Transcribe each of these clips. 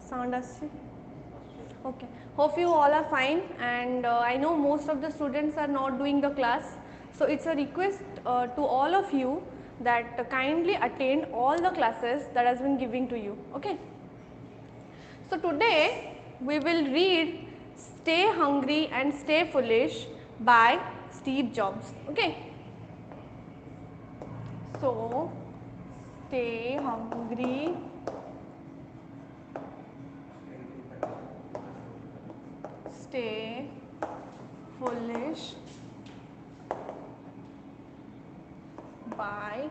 Sound aschi? Okay. Hope you all are fine, and I know most of the students are not doing the class. So it's a request to all of you that kindly attend all the classes that has been given to you. Okay. So today we will read Stay Hungry and Stay Foolish by Steve Jobs. Okay. So stay hungry, stay foolish by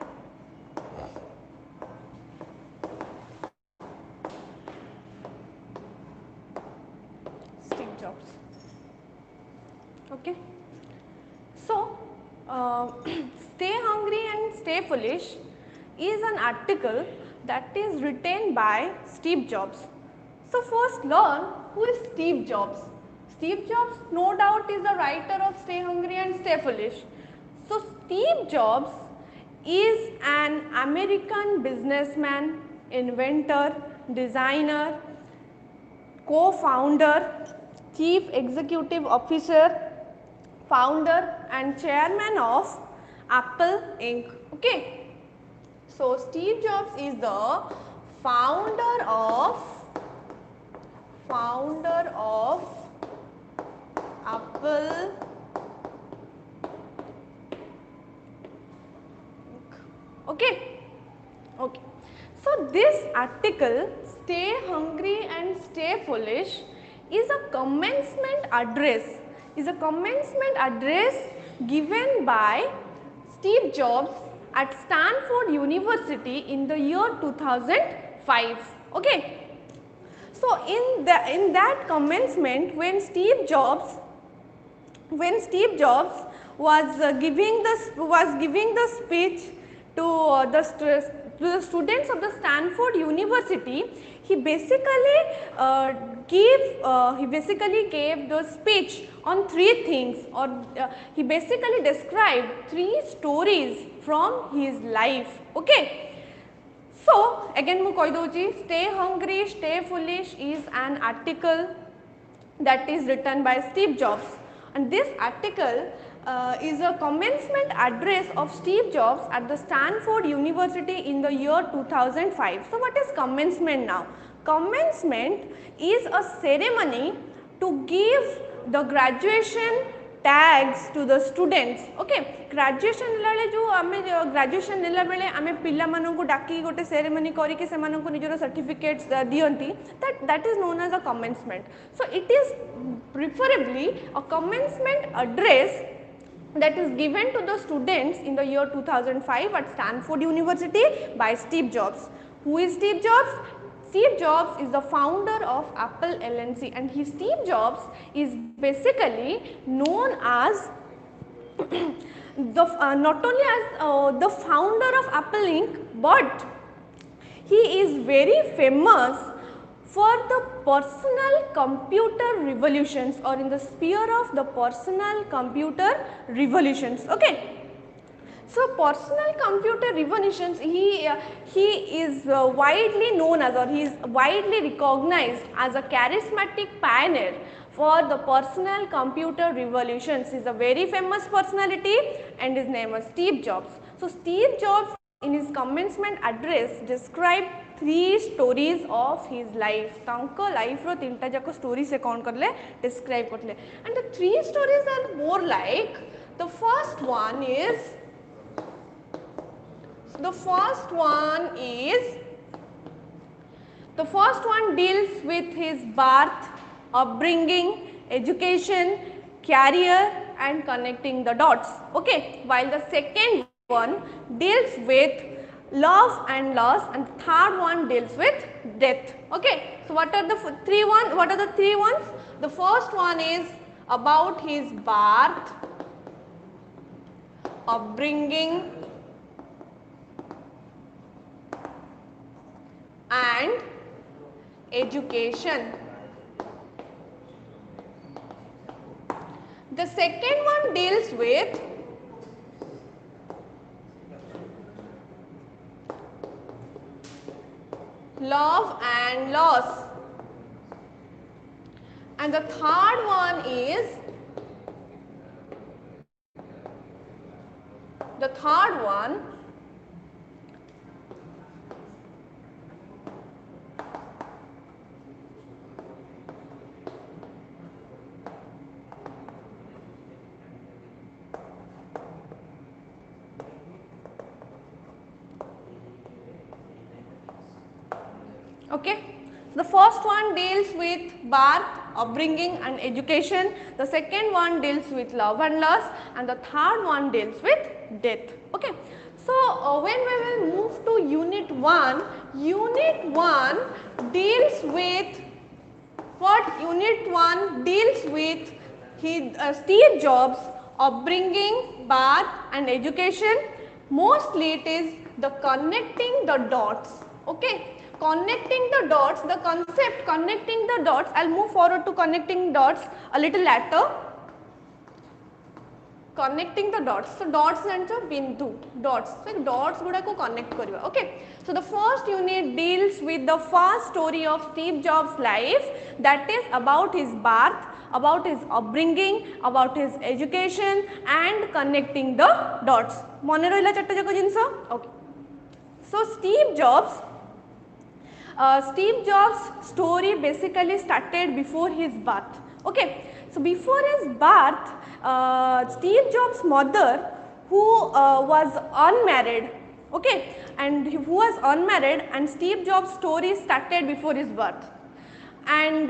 Steve Jobs. Okay. So, Stay Hungry and Stay Foolish is an article that is written by Steve Jobs. So, first learn who is Steve Jobs. Steve Jobs, no doubt, is the writer of Stay Hungry and Stay Foolish. So, Steve Jobs is an American businessman, inventor, designer, co-founder, chief executive officer, founder and chairman of Apple Inc. Okay. So Steve Jobs is the founder of Apple. Okay. Okay. So this article, Stay Hungry and Stay Foolish, is a commencement address. Given by Steve Jobs at Stanford University in the year 2005. Okay. So in that commencement, when Steve Jobs was giving the speech to the students of the Stanford University, he basically gave the speech on three things, or he basically described three stories from his life. Okay. So again mu koi douchi, Stay Hungry, Stay Foolish is an article that is written by Steve Jobs, and this article is a commencement address of Steve Jobs at the Stanford University in the year 2005. So what is commencement now? Commencement is a ceremony to give the graduation tags to the students. Okay, graduation नेला जो आमे graduation नेला बेले आमे पिला मानन को डाकी गोटे ceremony करी के सेमानन को निजर certificates दियंती, that is known as a commencement. So it is preferably a commencement address that is given to the students in the year 2005 at Stanford University by Steve Jobs. Who is Steve Jobs? Steve Jobs is the founder of Apple LLC, and Steve Jobs is basically known as not only as the founder of Apple Inc., but he is very famous for the personal computer revolutions, or in the sphere of the personal computer revolutions. Okay. So personal computer revolutions, he is widely known as, or he is widely recognized as a charismatic pioneer for the personal computer revolutions. He is a very famous personality, and his name was Steve Jobs. So Steve Jobs in his commencement address described three stories of his life. तांको life रो तीनटा जाको story से कौन कर ले describe कर ले, and the three stories are more like, the first one deals with his birth, upbringing, education, career, and connecting the dots. Okay, while the second one deals with love and loss, and the third one deals with death. Okay, so what are the three ones? The first one is about his birth, upbringing, and education. The second one deals with love and loss. and the third one is the third one okay. The first one deals with birth, upbringing and education, the second one deals with love and loss, and the third one deals with death. Okay. So, when we will move to unit 1 deals with what? Unit 1 deals with Steve Jobs upbringing, birth and education. Mostly it is the connecting the dots. Okay. Connecting the dots, the concept connecting the dots, I will move forward to connecting dots a little later. Connecting the dots. So, dots and bindu, dots. So, dots guda ko connect kariba. Okay. So, the first unit deals with the first story of Steve Jobs' life, that is about his birth, about his upbringing, about his education and connecting the dots. Mone rohila chatta jako jinsa? Okay. So, Steve Jobs' story basically started before his birth. Okay. So, before his birth, Steve Jobs' mother, who was unmarried, okay, and who was unmarried, and Steve Jobs' story started before his birth. And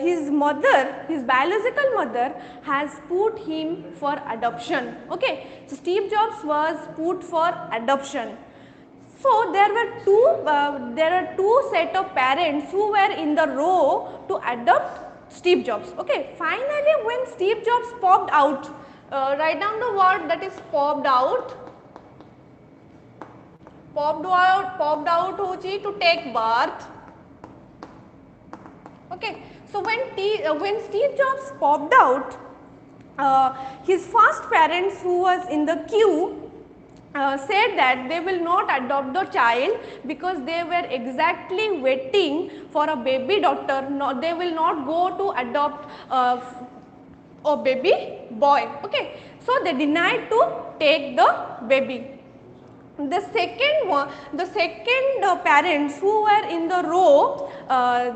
his mother, his biological mother, has put him for adoption. Okay. So, Steve Jobs was put for adoption. So, there are two set of parents who were in the row to adopt Steve Jobs. Okay. Finally, when Steve Jobs popped out, write down the word that is popped out. Popped out hochi to take birth. Okay. So, when Steve Jobs popped out, his first parents who was in the queue said that they will not adopt the child because they were exactly waiting for a baby daughter. No, they will not go to adopt a baby boy. Okay. So, they denied to take the baby. The second parents who were in the row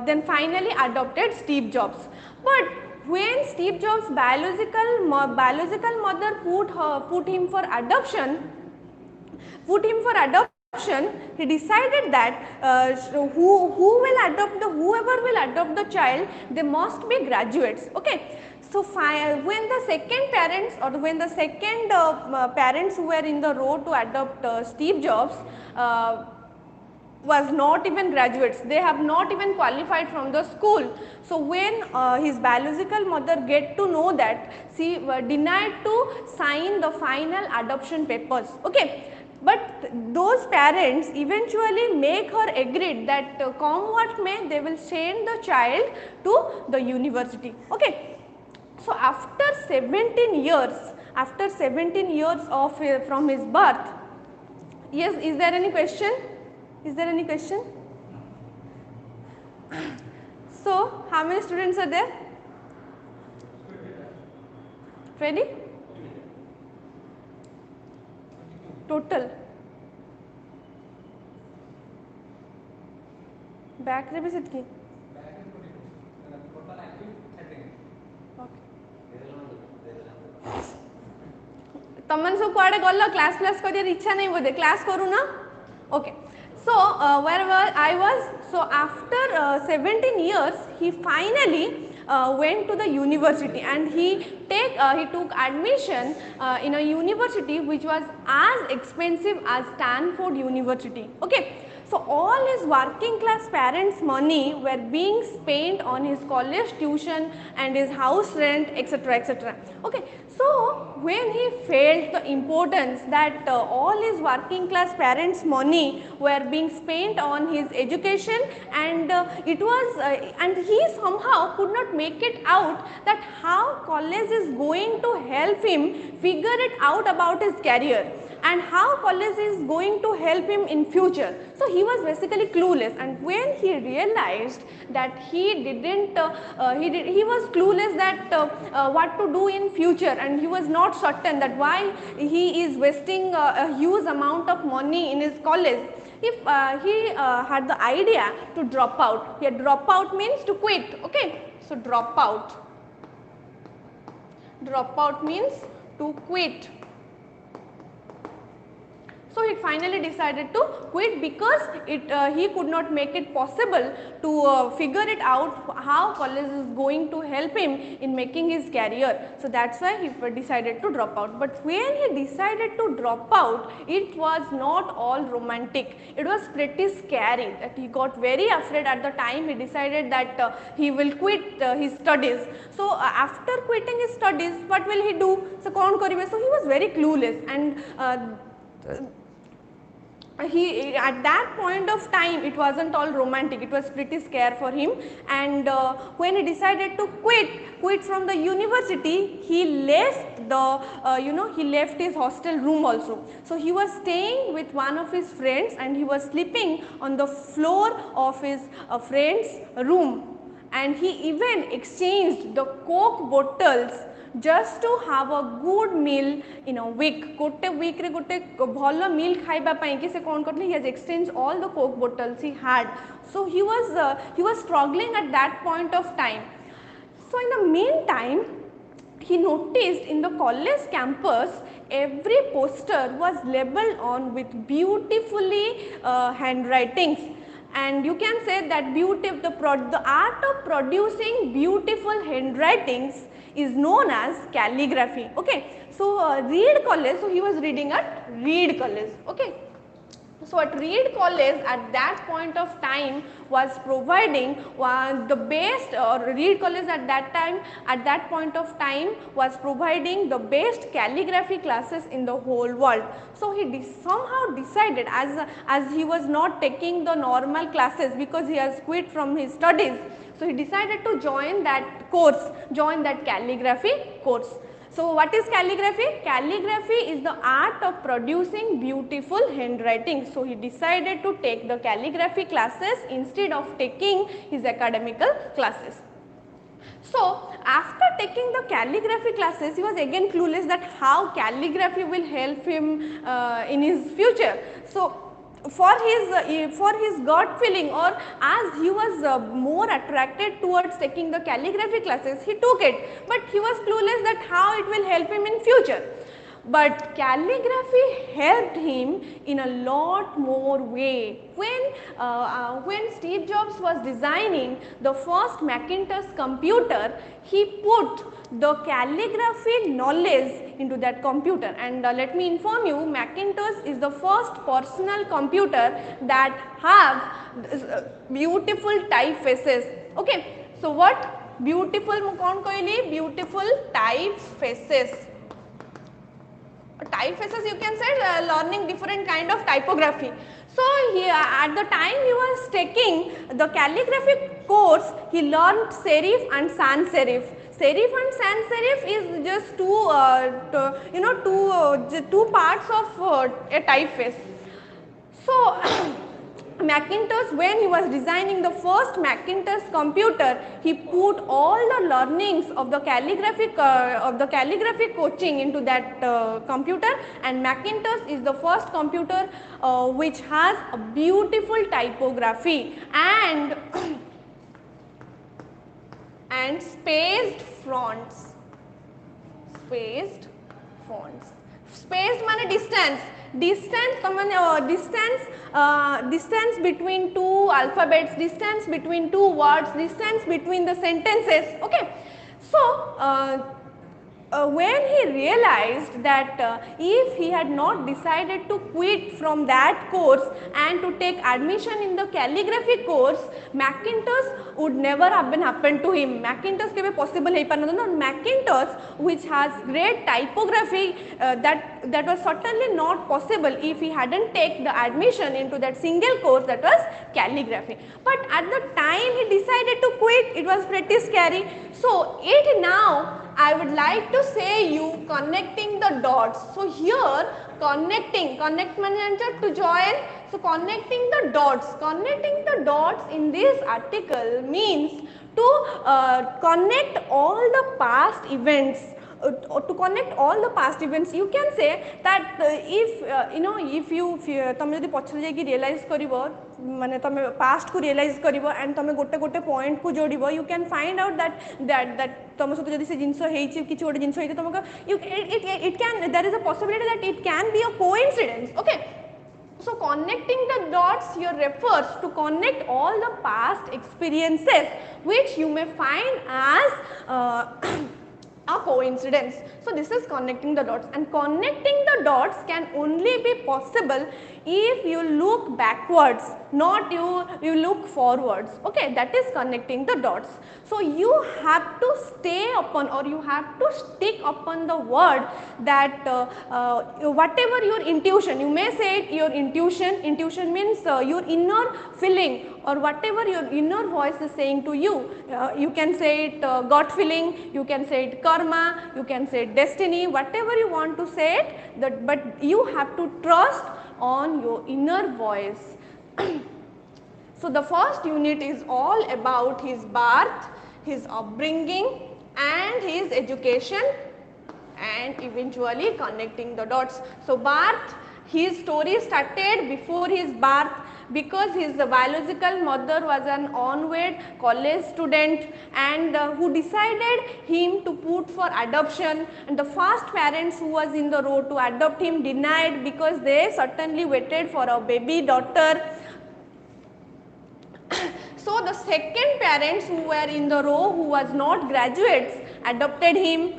then finally adopted Steve Jobs. But when Steve Jobs' biological mother put him for adoption, he decided that whoever will adopt the child, they must be graduates. Okay. So, when the second parents parents who were in the row to adopt Steve Jobs was not even graduates, they have not even qualified from the school. So, when his biological mother get to know that, she denied to sign the final adoption papers. Okay. But those parents eventually make her agree that come what may, they will send the child to the university. Okay. So, after 17 years of from his birth, yes, is there any question? Is there any question? So, how many students are there? Ready? Total. Back रे भी सिटकी. तमन सब कुआडे गल्लो class career इच्छा नहीं बोधे class करू ना. Okay. So, wherever I was, so after 17 years, he finally went to the university and he took admission in a university which was as expensive as Stanford University. Okay. So, all his working class parents' money were being spent on his college tuition and his house rent, etc., etc. Okay. So, when he felt the importance that all his working class parents' money were being spent on his education, and and he somehow could not make it out that how college is going to help him figure it out about his career. and how college is going to help him in future. So he was basically clueless, and when he realized that he didn't he was clueless that what to do in future, and he was not certain that why he is wasting a huge amount of money in his college. If he had the idea to drop out. Here drop out means to quit. Okay, so drop out means to quit. So he finally decided to quit because he could not make it possible to figure it out how college is going to help him in making his career. So that's why he decided to drop out. But when he decided to drop out, it was not all romantic. It was pretty scary. That he got very afraid at the time. He decided that he will quit his studies. So after quitting his studies, what will he do? So kaun karibe? So he was very clueless, and he at that point of time it wasn't all romantic, it was pretty scary for him. And when he decided to quit from the university, he left the he left his hostel room also. So he was staying with one of his friends, and he was sleeping on the floor of his friend's room, and he even exchanged the Coke bottles just to have a good meal in a week. Gote week re gote bhalo meal khaiba pai ki se kon karle, he has exchanged all the Coke bottles he had. So he was struggling at that point of time. So in the meantime, he noticed in the college campus every poster was labeled on with beautifully handwritings. And you can say that the art of producing beautiful handwritings is known as calligraphy. Okay, so Reed College, so he was reading at Reed College. Okay, so at Reed College at that point of time was providing the best, or Reed College at that point of time was providing the best calligraphy classes in the whole world. So he somehow decided, as he was not taking the normal classes because he has quit from his studies, so he decided to join that calligraphy course. So what is calligraphy? Calligraphy is the art of producing beautiful handwriting. So he decided to take the calligraphy classes instead of taking his academical classes. So after taking the calligraphy classes, he was again clueless that how calligraphy will help him in his future. So for his gut feeling, or as he was more attracted towards taking the calligraphy classes, he took it, but he was clueless that how it will help him in future. But calligraphy helped him in a lot more way. When Steve Jobs was designing the first Macintosh computer, he put the calligraphy knowledge into that computer. And let me inform you, Macintosh is the first personal computer that have beautiful typefaces. Okay, so what beautiful mu kon koili? Beautiful typefaces. Typefaces, you can say learning different kind of typography. So at the time he was taking the calligraphy course, he learned serif and sans serif. Serif and sans serif is just two parts of a typeface. So Macintosh, when he was designing the first Macintosh computer, he put all the learnings of the calligraphy coaching into that computer, and Macintosh is the first computer which has a beautiful typography and spaced fonts. Spaced fonts. Spaced means distance. Distance between two alphabets, distance between two words, distance between the sentences. Okay, so when he realized that if he had not decided to quit from that course and to take admission in the calligraphy course, Macintosh would never have been happened to him. Macintosh kebe possible hai parnado na. Macintosh, which has great typography, that was certainly not possible if he hadn't taken the admission into that single course, that was calligraphy. But at the time he decided to quit, it was pretty scary. So now I would like to say you connecting the dots. So here connect means to join. So connecting the dots in this article means to connect all the past events. To connect all the past events, you can say that if तमे जदि पछरे जाई realise करिवो माने तमे past को realise करिवो and तमे गोटे गोटे point को जोड़िवो, you can find out that तम सहित जदि से जिंस हेछि किछि गोटे जिंस हेछि तमको it can there is a possibility that it can be a coincidence. Okay, so connecting the dots here refers to connect all the past experiences which you may find as a coincidence. So this is connecting the dots, and connecting the dots can only be possible if you look backwards, not you look forwards. Okay, that is connecting the dots. So you have to stay upon, or you have to stick upon the word that whatever your intuition, you may say it your intuition means your inner feeling, or whatever your inner voice is saying to you. You can say it gut feeling, you can say it karma, you can say it destiny, whatever you want to say it, but you have to trust on your inner voice. So the first unit is all about his birth, his upbringing and his education, and eventually connecting the dots. So birth, his story started before his birth, because his biological mother was an unwed college student and who decided him to put for adoption, and the first parents who was in the row to adopt him denied because they certainly waited for a baby daughter. So the second parents who were in the row, who was not graduates, adopted him,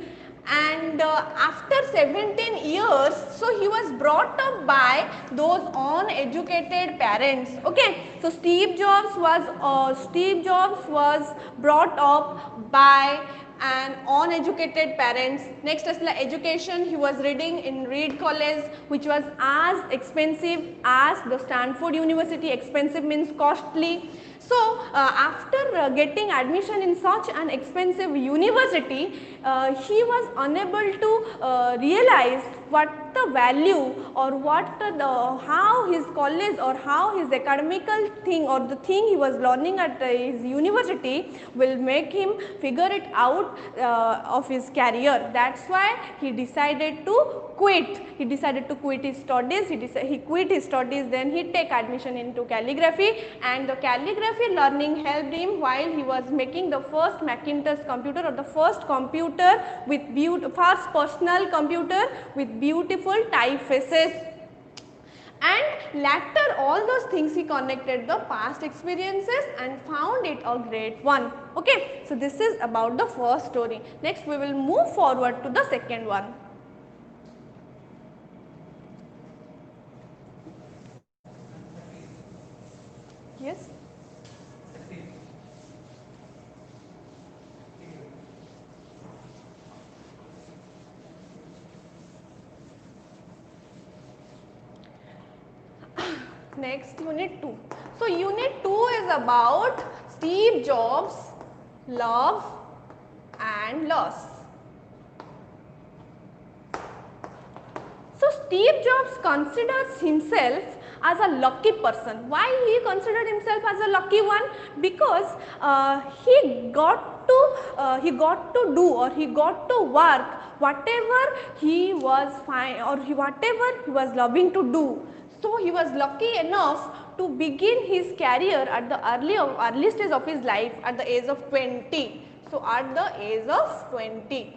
and after 17 years, so he was brought up by those uneducated parents. Okay, so Steve Jobs was brought up by and uneducated parents. Next is the education. He was reading in Reed College, which was as expensive as the Stanford University. Expensive means costly. So after getting admission in such an expensive university, he was unable to realize what the value, or how his college, or how his academical thing, or the thing he was learning at his university will make him figure it out of his career. That's why he decided to quit. He decided to quit his studies. He quit his studies, then he take admission into calligraphy, and the calligraphy learning helped him while he was making the first Macintosh computer, or the first computer with first personal computer with beautiful typefaces. And later all those things he connected the past experiences and found it a great one. Okay, so this is about the first story. Next we will move forward to the second one. Yes. Next, unit 2. So unit 2 is about Steve Jobs' love and loss. So Steve Jobs considers himself as a lucky person. Why he considered himself as a lucky one? Because he got to do, or he got to work whatever he was whatever he was loving to do. So he was lucky enough to begin his career at the early stage of his life at the age of 20. So at the age of 20.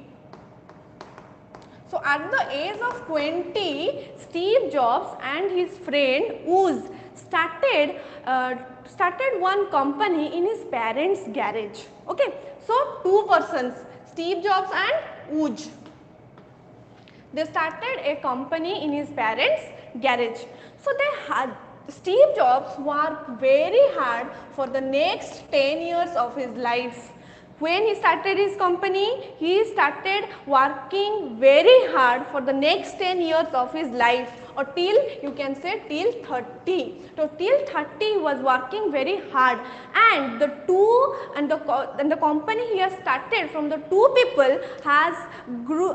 So at the age of 20, Steve Jobs and his friend Woz started one company in his parents' garage. Okay, so two persons, Steve Jobs and Woz. They started a company in his parents' garage. So Steve Jobs worked very hard for the next 10 years of his life. When he started his company, he started working very hard for the next 10 years of his life. or till you can say till 30. So till 30 he was working very hard, and the company he has started from the 2 people has grew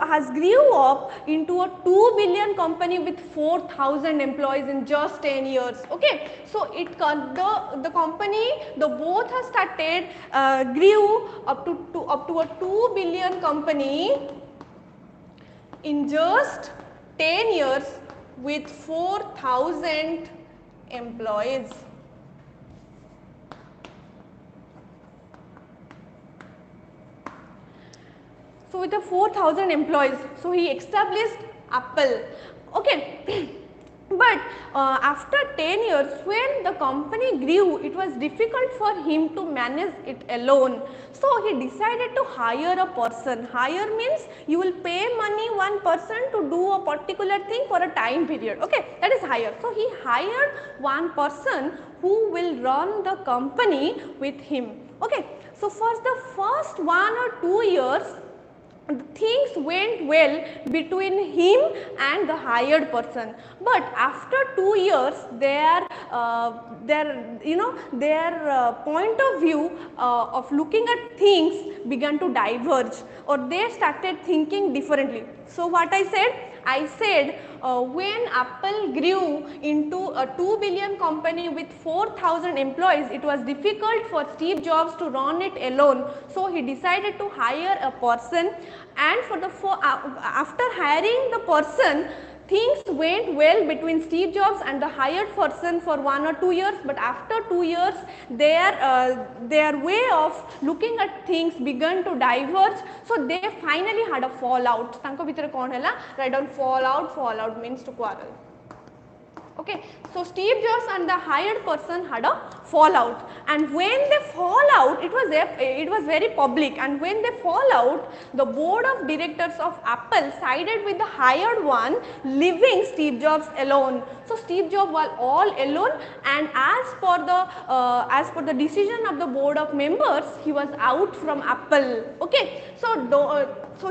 up into a 2 billion company with 4,000 employees in just 10 years. Okay, so the company, the both has started grew up to a 2 billion company in just 10 years with 4,000 employees. So with the 4,000 employees, so he established Apple. Okay. But after 10 years, when the company grew, it was difficult for him to manage it alone. So he decided to hire a person. Hire means you will pay money one person to do a particular thing for a time period. Okay, that is hire. So he hired one person who will run the company with him. Okay, so for the first 1 or 2 years, things went well between him and the hired person, but after 2 years their point of view of looking at things began to diverge, or they started thinking differently. So what I said when Apple grew into a 2 billion company with 4,000 employees, it was difficult for Steve Jobs to run it alone. So he decided to hire a person, and after hiring the person, things went well between Steve Jobs and the hired person for 1 or 2 years, but after 2 years their way of looking at things began to diverge. So they finally had a fallout. Tanko bhitere kon hela? Write down fallout. Fallout means to quarrel. Okay, so Steve Jobs and the hired person had a fallout, and when they fall out, it was very public, and when they fall out, the board of directors of Apple sided with the hired one, leaving Steve Jobs alone. So Steve Jobs was all alone, and as per the decision of the board of members, he was out from Apple. Okay, so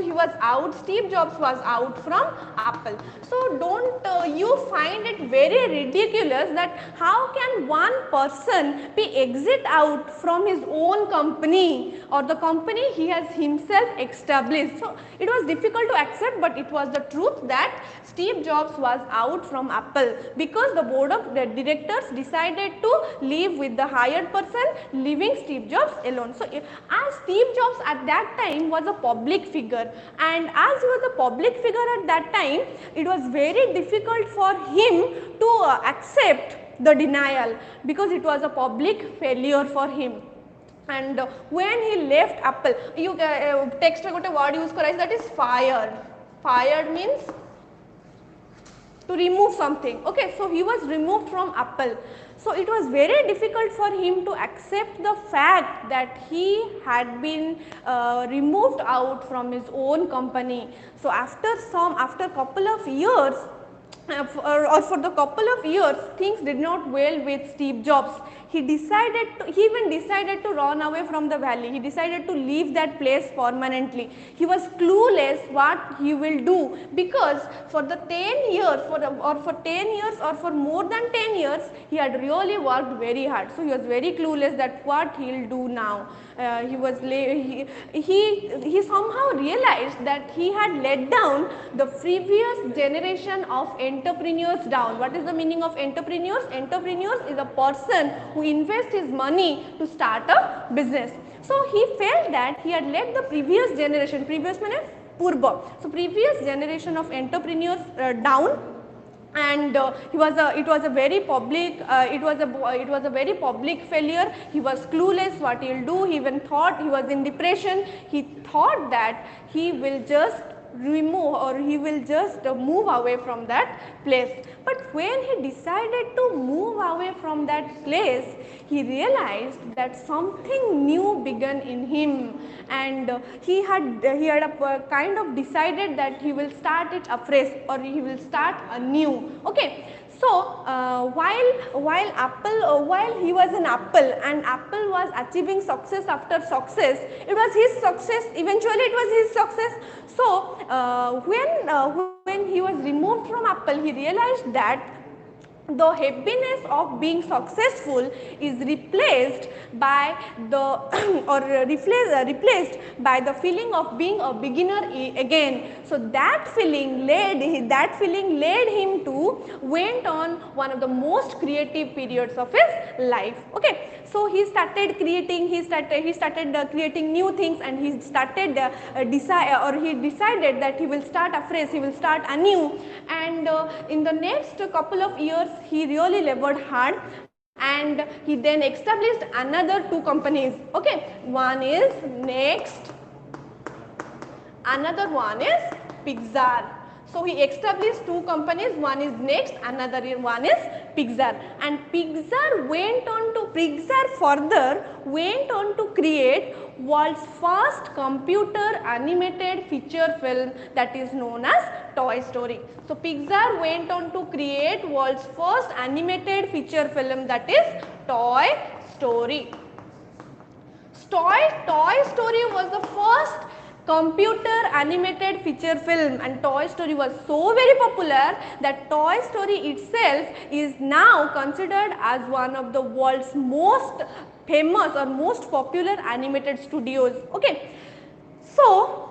he was out, Steve Jobs was out from Apple. So don't you find it very ridiculous that how can one person be exit out from his own company or the company he has himself established? So it was difficult to accept, but it was the truth that Steve Jobs was out from Apple because the board of the directors decided to leave with the hired person, leaving Steve Jobs alone. So as Steve Jobs at that time was a public figure, and as he was a public figure at that time, it was very difficult for him to accept the denial because it was a public failure for him. And when he left Apple, you text a word use karaise, that is fired. Fired means to remove something. Okay, so he was removed from Apple. So it was very difficult for him to accept the fact that he had been removed out from his own company. So after couple of years, for the couple of years, things did not well with Steve Jobs. He even decided to run away from the valley. He decided to leave that place permanently. He was clueless what he will do because for the 10 years or for more than 10 years, he had really worked very hard. So he was very clueless that what he will do now. He somehow realized that he had let down the previous generation of entrepreneurs down. What is the meaning of entrepreneurs? Entrepreneurs is a person who invests his money to start a business. So he felt that he had let the previous generation, previous means Purba, so previous generation of entrepreneurs down, and it was a very public failure. He was clueless what he will do. He even thought he was in depression. He thought that he will just move away from that place. But when he decided to move away from that place, he realized that something new began in him, and he had a kind of decided that he will start it afresh or he will start anew. Okay. So while he was an Apple and Apple was achieving success after success, it was his success, eventually it was his success. So when he was removed from Apple, he realized that the happiness of being successful is replaced by the or replaced by the feeling of being a beginner again. So that feeling led him to went on one of the most creative periods of his life. Okay, so he started creating creating new things, and he started he decided that he will start afresh, he will start anew. And in the next couple of years he really labored hard, and he then established another 2 companies. Okay, one is Next, another one is Pixar. So he established 2 companies, one is Next, another one is Pixar. And Pixar further went on to create world's first computer animated feature film, that is known as Toy Story. So Pixar went on to create world's first animated feature film, that is Toy Story. Toy Story was the first computer animated feature film, and Toy Story was so very popular that Toy Story itself is now considered as one of the world's most famous or most popular animated studios. Okay, so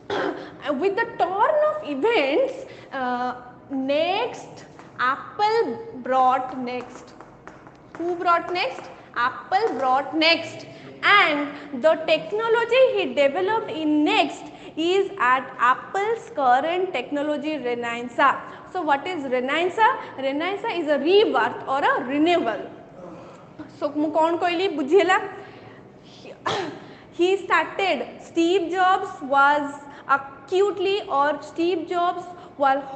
with the turn of events, Apple brought Next. Who brought Next? Apple brought Next, and the technology he developed in Next is at Apple's current technology renaissance. So what is renaissance? Renaissance is a rebirth or a renewal. So mu kon koili bujhela? He started, Steve Jobs was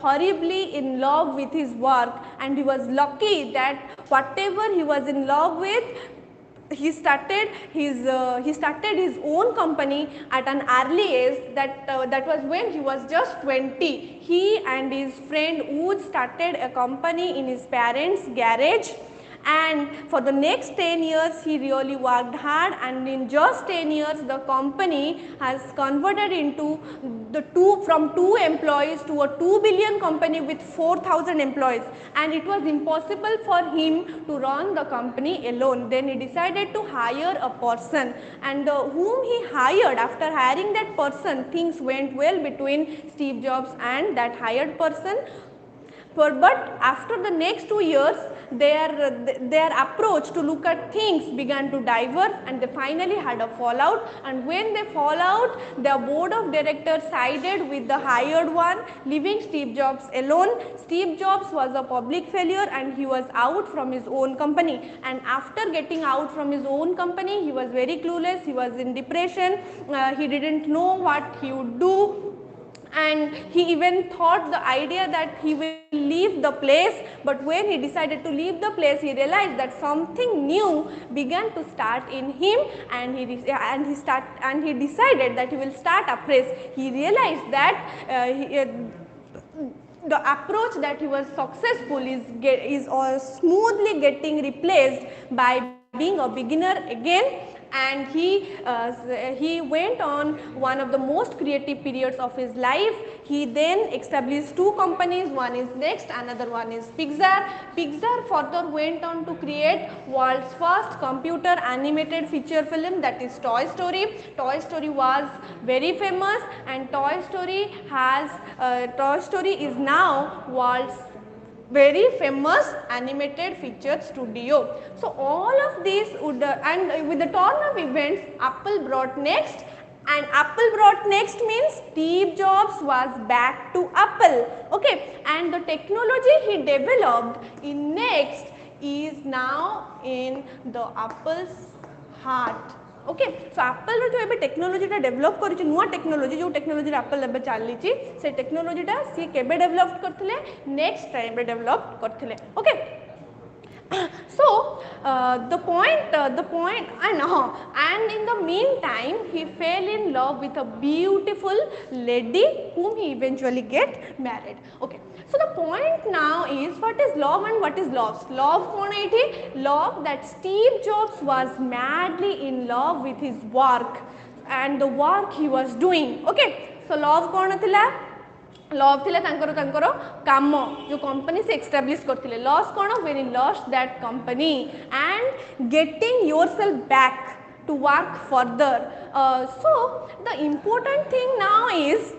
horribly in love with his work, and he was lucky that whatever he was in love with, he started his own company at an early age. That was when he was just 20. He and his friend Wood started a company in his parents' garage, and for the next 10 years he really worked hard, and in just 10 years the company has converted into from 2 employees to a 2 billion company with 4,000 employees, and it was impossible for him to run the company alone. Then he decided to hire a person, and whom he hired. After hiring that person, things went well between Steve Jobs and that hired person. But after the next 2 years, their approach to look at things began to diverge, and they finally had a fallout. And when they fall out, the board of directors sided with the hired one, leaving Steve Jobs alone. Steve Jobs was a public failure, and he was out from his own company. And after getting out from his own company, he was very clueless, he was in depression, he didn't know what he would do. And he even thought the idea that he will leave the place, but when he decided to leave the place, he realized that something new began to start in him, and he decided that he will start afresh. He realized that the approach that he was successful is smoothly getting replaced by being a beginner again. And he went on one of the most creative periods of his life. He then established 2 companies, one is Next, another one is Pixar. Pixar further went on to create world's first computer animated feature film, that is Toy Story. Toy Story was very famous, and Toy Story is now world's very famous animated feature studio. So all of these would and with the turn of events, Apple brought Next, and Apple brought Next means Steve Jobs was back to Apple. Okay, and the technology he developed in Next is now in the Apple's heart. Okay so Apple जो एबे टेक्नोलॉजीटा develop करिछि नुआ technology जो technology Apple एबे चलीछि से टेक्नोलॉजीटा सी केबे develop करथिले next time रे develop करथिले okay So the point, and in the meantime, he fell in love with a beautiful lady whom he eventually get married. Okay. So the point now is, what is love and what is loss? Love kon iti? Love that Steve Jobs was madly in love with his work and the work he was doing. Okay. So love kon thila? Love थिला काम जो company से establish करथिले loss कोन when he lost that company and getting yourself back to work further so the important thing now is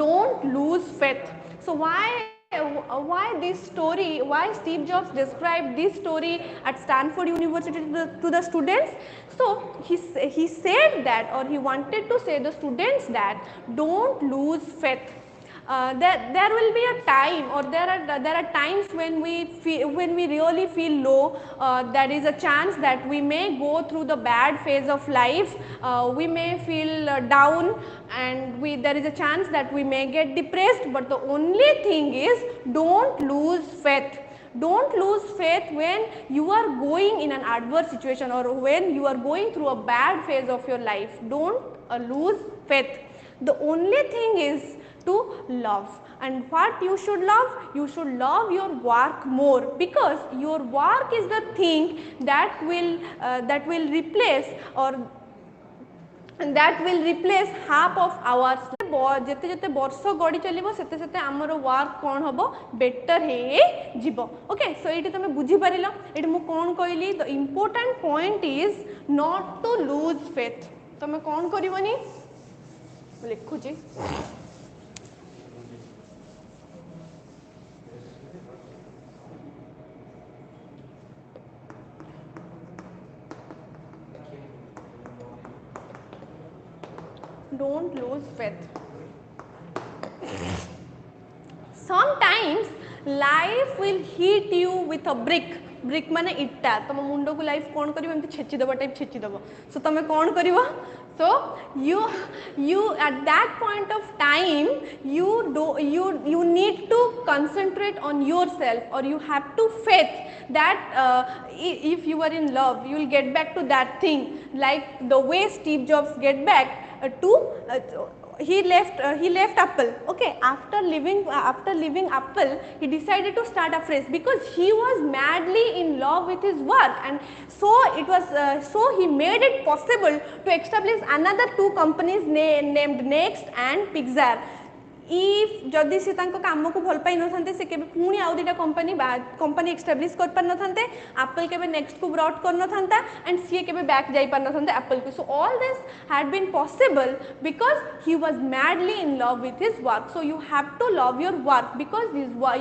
don't lose faith. So why this story, why Steve Jobs described this story at Stanford University to the students? So he said that, or he wanted to say the students that don't lose faith. There will be a time, or there are times when we really feel low. There is a chance that we may go through the bad phase of life. We may feel down, and there is a chance that we may get depressed. But the only thing is, don't lose faith. Don't lose faith when you are going in an adverse situation, or when you are going through a bad phase of your life. Don't lose faith. The only thing is to love. And what you should love? You should love your work more, because your work is the thing that will replace, or that will replace half of our जेते जेते वर्ष गड़ी चलिबो सेते सेते हमर work कोन हबो better हे जीवो. Okay. सो eighty तुम बुझी पारिलो एटी मु कोन कहली. The important point is not to lose faith. तुम कोन करिवनी लिखुची. Don't lose faith. Sometimes life will hit you with a brick. Brick माने इट्टा. तुम मुंड को लाइफ कौन करिवो एमती छेची दबा टाइप छेची दबो. सो तुम कौन करिवो? So you at that point of time you need to concentrate on yourself, or you have to faith that if you are in love, you will get back to that thing, like the way Steve Jobs get back to he left Apple. Okay. After leaving Apple, he decided to start afresh, because he was madly in love with his work, and so it was so he made it possible to establish another two companies named Next and Pixar. if जदि से काम को भल पाई न से केबे पुणी आउ दुटा कंपनी एक्स्टाब्लिश कर पार न एप्पल केबे नेक्स्ट को ब्रॉट कर न एंड सी केबे बैक जाई पार न एप्पल को. So all this had been possible because he was madly in love with his work. So you have to love your work, because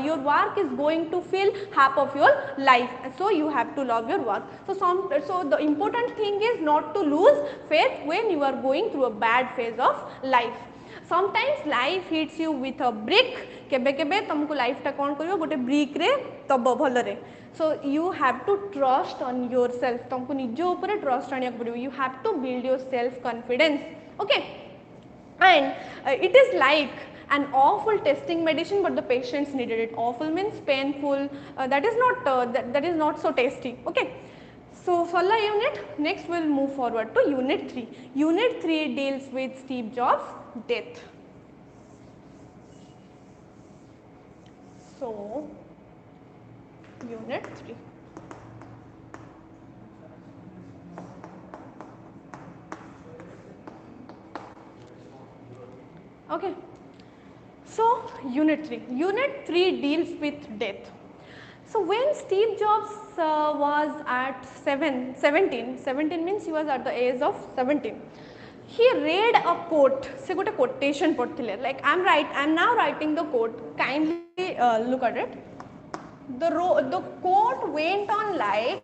your work is going to fill half of your life. So you have to love your work. So the important thing is not to lose faith when you are going through a bad phase of life. Sometimes life hits you with a brick. केबे केबे तुमको life टा कौन करियो गोटे brick रे तब भल रे. So you have to trust on yourself. तुमको निज ऊपर ट्रस्ट आनिया पड़ियो. You have to build your self confidence. Okay. And it is like an awful testing medicine, but the patients needed it. Awful means painful. That is not so tasty. Okay. So Falla unit. Next we'll move forward to unit 3. Unit 3 deals with Steve Jobs' death. So unit 3. Okay. So unit 3. Unit 3 deals with death. So when Steve Jobs was at 17 means he was at the age of 17. He read a quote. Se gote quotation padthile. Like I'm now writing the quote. Kindly look at it. The quote went on like,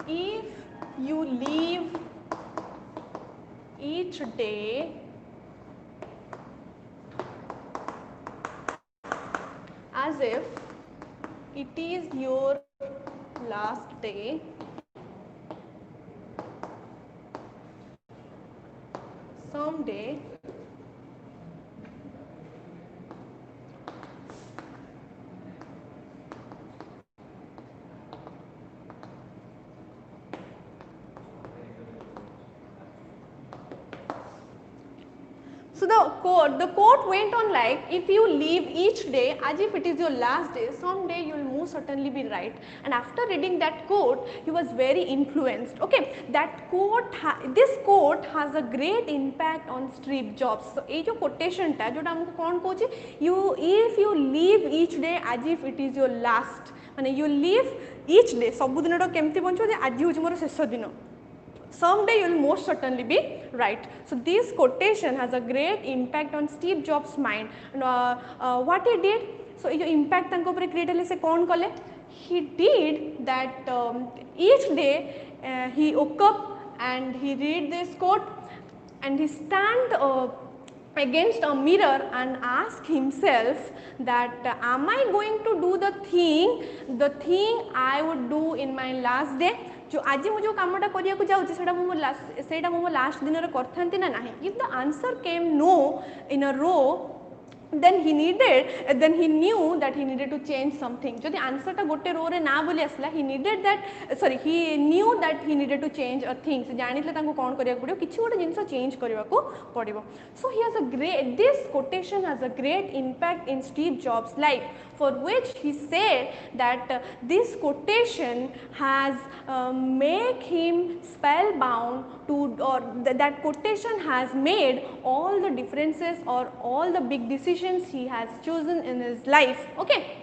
if you live each day as if it is your last day, someday So the quote went on like, if you live each day as if it is your last day, someday you will most certainly be right. And after reading that quote, he was very influenced. Okay, that quote, this quote has a great impact on Steve Jobs. So ये जो quotation टा जोटा हमको कौन कहूँ, you if you live each day as if it is your last, माने you live each day सब दिन टा केमती बंचो जे आज होची मोर शेष दिन, someday you will most certainly be right. So this quotation has a great impact on Steve Jobs mind. And what he did, so ये impact तांको ऊपर create हेले से कौन कले, he did that each day he woke up and he read this quote and he stand against a mirror and ask himself that am I going to do the thing I would do in my last day, जो आज मुझे जो कामटा करिया को जाउची सेटा मो last दिन रे करथांती ना नाही. If the answer came no in a row, then he knew that he needed to change something. जदि आंसर टा गोटे रो रे ना बोली आसला, he knew that he needed to change a thing. से जानितले तांको कोन करिया पड़ियो, किछि गोटे जिंस चेंज करिवा को पड़िबो. So this quotation has a great impact in Steve Jobs life, for which he said that this quotation has make him spellbound to, or that quotation has made all the differences or all the big decisions he has chosen in his life. Okay.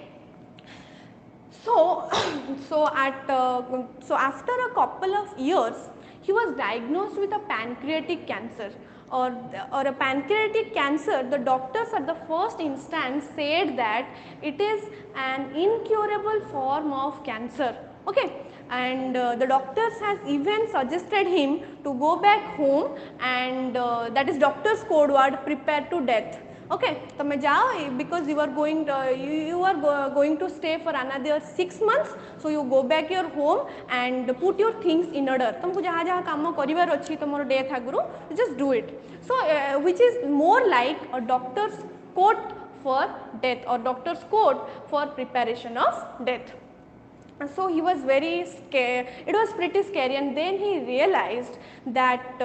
So, so after a couple of years, he was diagnosed with a pancreatic cancer, or a pancreatic cancer. The doctors at the first instance said that it is an incurable form of cancer. Okay. And the doctors has even suggested him to go back home, and that is doctor's code word, prepare to death. Okay, तमे जाओ because you are going to stay for another 6 months, so you go back your home and put your things in order. तुमको जहाँ जहाँ काम करिवार अछि तमरो death आगुरु, just do it. So which is more like a doctor's code for death or doctor's code for preparation of death. So he was very scared, it was pretty scary, and then he realized that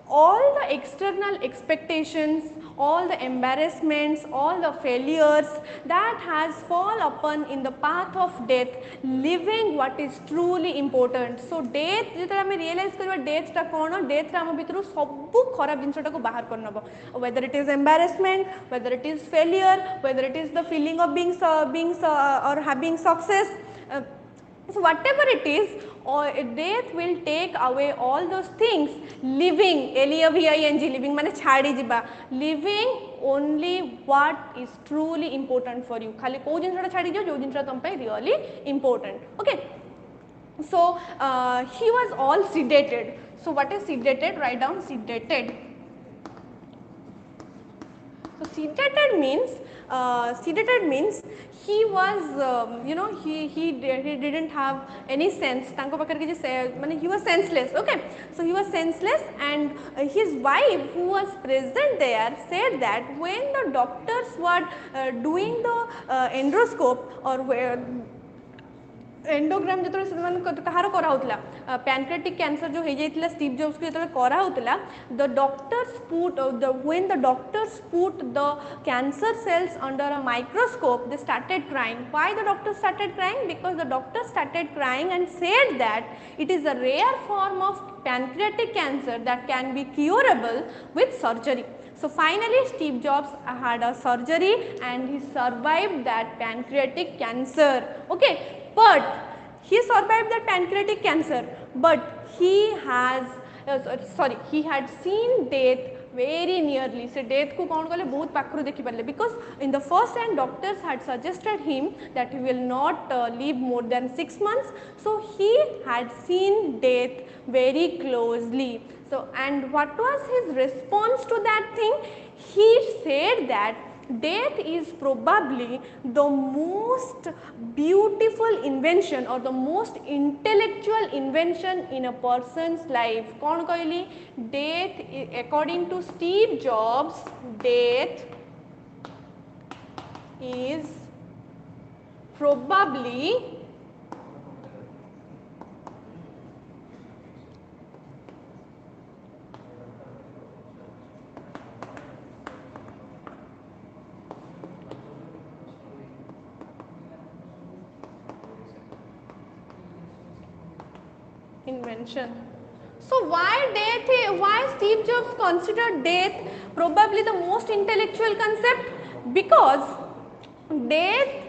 all the external expectations, all the embarrassments, all the failures that has fall upon in the path of death, living what is truly important. So death जेतले हमें realize करबा death टा कोन, death रा हम भितरु सब खराब जिंस टा को बाहर करनबो, whether it is embarrassment, whether it is failure, whether it is the feeling of being or having success, so whatever it is, or death will take away all those things. Living, living माने छाड़ी जिबा, living only what is truly important for you. खाली को जिनसा छाड़ी जो जिनसा तुम पे really important. Okay. So he was all sedated. So what is sedated? Write down sedated. So sedated means he was he didn't have any sense. तांको पकड़ के जे माने he was senseless. Okay, so he was senseless, and his wife who was present there said that when the doctors were doing the endoscope or एंडोग्राम जो कहार कराला pancreatic cancer जो हो Steve jobs को जो कराला the doctors put when the doctors put the cancer cells under a microscope they started crying. Why the doctors started crying? Because the doctors started crying and said that it is a rare form of pancreatic cancer that can be curable with surgery. So finally Steve Jobs had a surgery and he survived that pancreatic cancer. Okay, but he survived that pancreatic cancer, but he had seen death very nearly. So death को कौन कले बहुत पाखरु देखि Parle, because in the first hand doctors had suggested him that he will not live more than 6 months. So he had seen death very closely. So and what was his response to that thing? He said that death is probably the most beautiful invention or the most intellectual invention in a person's life. कौन कहली? Death, according to Steve Jobs, death is probably invention. So why Steve Jobs considered death probably the most intellectual concept? Because death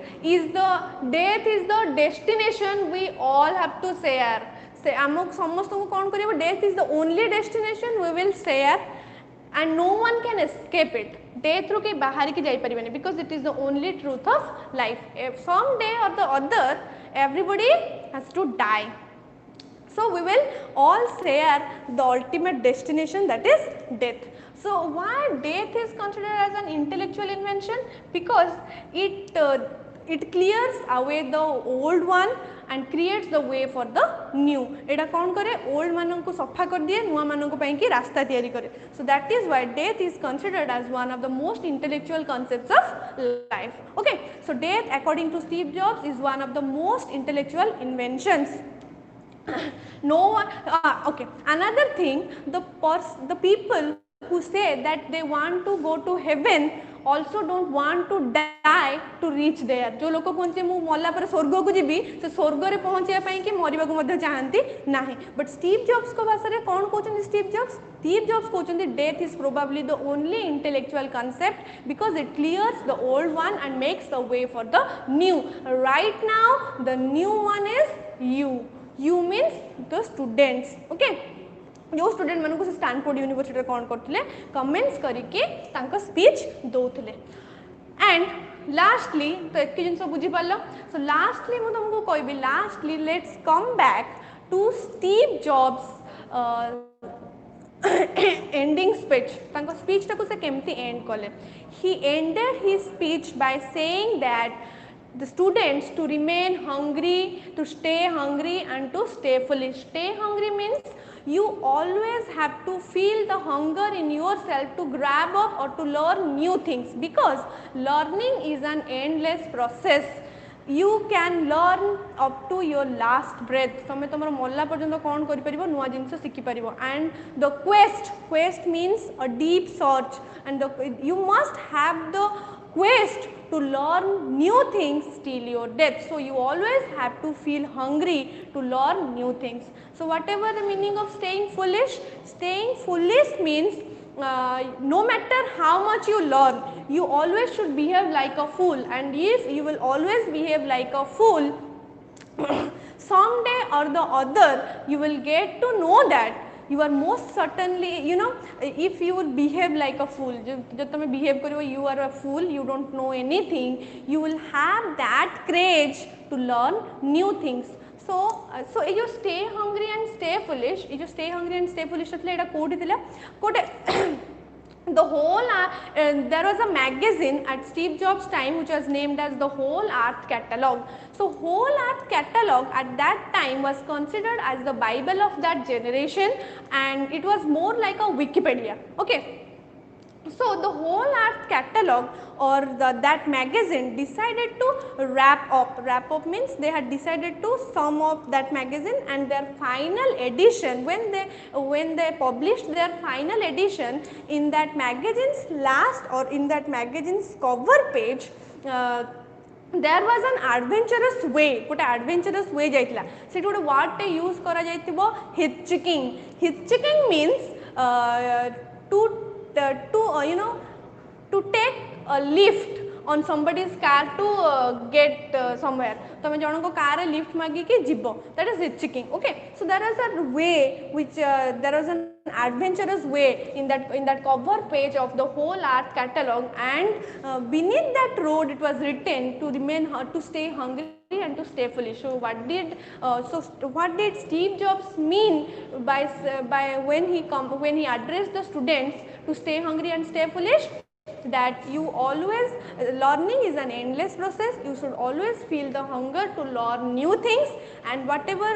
death is the destination we all have to share. से आमक समस्त को कौन करियो death is the only destination we will share and no one can escape it. Death ru के बाहर की जाई परिबनी because it is the only truth of life. If someday or the other everybody has to die. So we will all share the ultimate destination, that is death. So why death is considered as an intellectual invention? Because it clears away the old one and creates the way for the new. एटा कौन करे old मानन को सफा कर दिए नुआ मानन को पाई की रास्ता तैयारी करे. So that is why death is considered as one of the most intellectual concepts of life. Okay, so death according to Steve Jobs is one of the most intellectual inventions. No one okay, another thing, the people who say that they want to go to heaven also don't want to die to reach there. जो लोग कहते हैं मु मल्ला पर स्वर्ग को जीवी से स्वर्ग रे पहुंचिया पई कि मरिबा को मध्य चाहंती नाही. बट स्टीव जॉब्स को भाषा रे कोन कहउछन स्टीव जॉब्स कहउछन death is probably the only intellectual concept because it clears the old one and makes the way for the new. Right now the new one is you means the students. Okay, जो student मानक से Stanford university कौन करते comments करके तांका speech दौले. And lastly तो एक जिन बुझी पार. सो लास्टली मुझे तुमको कहबी lastly let's come back to Steve Jobs ending speech. तांका स्पीच टाको से केमती एंड कले. He ended his speech by saying that the students to remain hungry, to stay hungry and to stay foolish. Stay hungry means you always have to feel the hunger in yourself to grab up or to learn new things because learning is an endless process. You can learn up to your last breath. तमे तमरो मल्ला पर्यंत कोन करि परिबो नुवा जिंस सिखि परिबो. And the quest means a deep search and you must have the quest to learn new things till your death. So you always have to feel hungry to learn new things. So whatever the meaning of staying foolish means no matter how much you learn, you always should behave like a fool, and if you will always behave like a fool, someday or the other you will get to know that you are most certainly, you know, if you would behave like a fool, जब तुम्हें behave करो you are a fool, you don't know anything, you will have that courage to learn new things. So ये जो stay hungry and stay foolish, ये जो stay hungry and stay foolish मतलब एटा code दिला code the whole there was a magazine at Steve Jobs time which was named as the Whole Earth Catalog. So Whole Earth Catalog at that time was considered as the Bible of that generation and it was more like a Wikipedia. Okay. So the Whole Earth Catalog or that magazine decided to wrap up means they had decided to sum up that magazine, and their final edition when they published their final edition, in that magazine's last or in that magazine's cover page there was an adventurous way, गोटे adventurous way जाइतिला. सेठी गोटे word टे use करा जाइतिबो hitchhiking means you know, to take a lift on somebody's car to get somewhere. तमे जणो को car रे lift मागी के जिवो, that is hitchhiking. Okay, so there is a way which there was an adventurous way in that cover page of the Whole Earth Catalog, and beneath that road it was written to stay hungry and to stay foolish. So what did Steve Jobs mean by when he addressed the students to stay hungry and stay foolish? That you always, learning is an endless process, you should always feel the hunger to learn new things, and whatever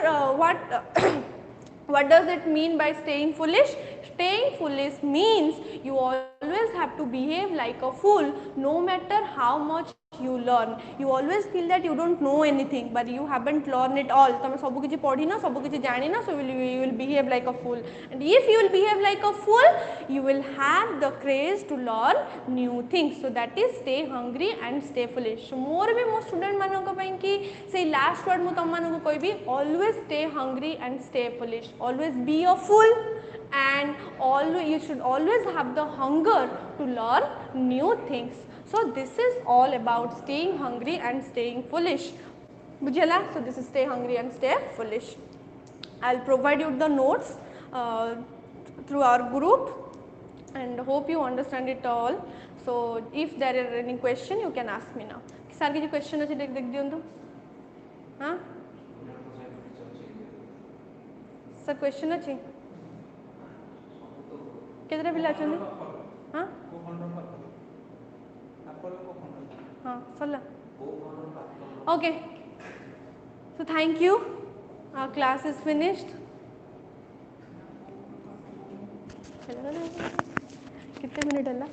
what does it mean by staying foolish? Staying foolish means you always have to behave like a fool no matter how much you learn. You always feel that you don't know anything, but you haven't learned it all. तुम सब किसी पढ़ी ना, सब किसी जानी ना, so you will behave like a fool. And if you will behave like a fool, you will have the craze to learn new things. So that is stay hungry and stay foolish. So मोर भी मो student मानक पई कि से last word मु तुम मानक कहबी, always stay hungry and stay foolish. Always be a fool and always you should always have the hunger to learn new things. So this is all about staying hungry and staying foolish. Bujhala? So this is stay hungry and stay foolish. I'll provide you the notes through our group and hope you understand it all. So if there is any question, you can ask me now. Sir, किसी question अच्छी देख दियो तो? हाँ? Sir question अच्छी? कितने पिला अच्छे हैं? हाँ? हाँ, सल्ला. Okay. So thank you. Our class is finished. कितने मिनट डला?